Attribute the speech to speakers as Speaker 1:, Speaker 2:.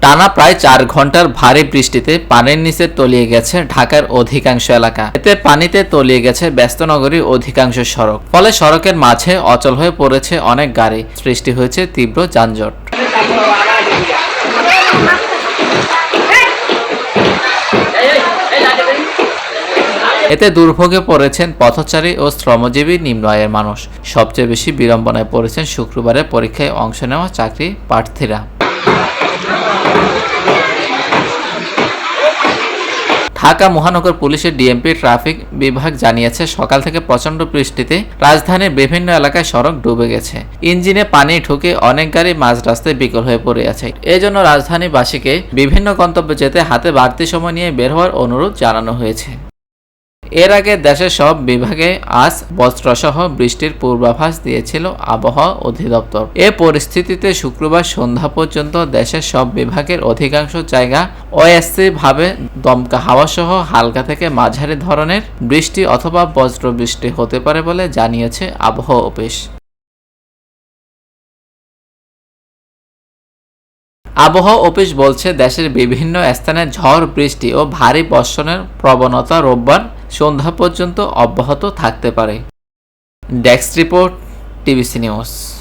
Speaker 1: টানা প্রায় 4 ঘন্টার ভারী বৃষ্টিতে পানির নিচে তলিয়ে গেছে ঢাকার অধিকাংশ এলাকা। এতে পানিতে তলিয়ে গেছে ব্যস্তনগরীর অধিকাংশ সড়ক। ফলে সড়কের মাঝে অচল হয়ে পড়েছে অনেক গাড়ি, সৃষ্টি হয়েছে তীব্র যানজট। এতে দুর্ভোগে পড়েছেন পথচারী ও শ্রমজীবী নিম্ন আয়ের মানুষ। সবচেয়ে বেশি বিড়ম্বনায় পড়েছেন শুক্রবারের পরীক্ষায় অংশ নেওয়া চাকরি প্রার্থীরা। ঢাকা মহানগর পুলিশের ডিএমপি ট্রাফিক বিভাগ জানিয়েছে, সকাল থেকে প্রচণ্ড বৃষ্টিতে রাজধানীর বিভিন্ন এলাকায় সড়ক ডুবে গেছে। ইঞ্জিনে পানি ঢুকে অনেক গাড়ি মাঝ রাস্তায় বিকল হয়ে পড়ে আছে। এজন্য রাজধানীবাসীকে বিভিন্ন গন্তব্যে যেতে হাতে বাড়তি সময় নিয়ে বের হওয়ার অনুরোধ জানানো হয়েছে। এর আগে দেশের সব বিভাগে আজ বজ্রসহ বৃষ্টির পূর্বাভাস দিয়েছিল আবহাওয়া অধিদপ্তর। এ পরিস্থিতিতে শুক্রবার সন্ধ্যা পর্যন্ত দেশের সব বিভাগের অধিকাংশ জায়গা অস্থায়ীভাবে দমকা হাওয়া সহ হালকা থেকে মাঝারি ধরনের বৃষ্টি অথবা বজ্রবৃষ্টি হতে পারে বলে জানিয়েছে আবহাওয়া অফিস। আবহাওয়া অফিস বলছে, দেশের বিভিন্ন স্থানে ঝড় বৃষ্টি ও ভারী বর্ষণের প্রবণতা রোববার সন্ধ্যা পর্যন্ত অব্যাহত থাকতে পারে। Desk report, TBC news.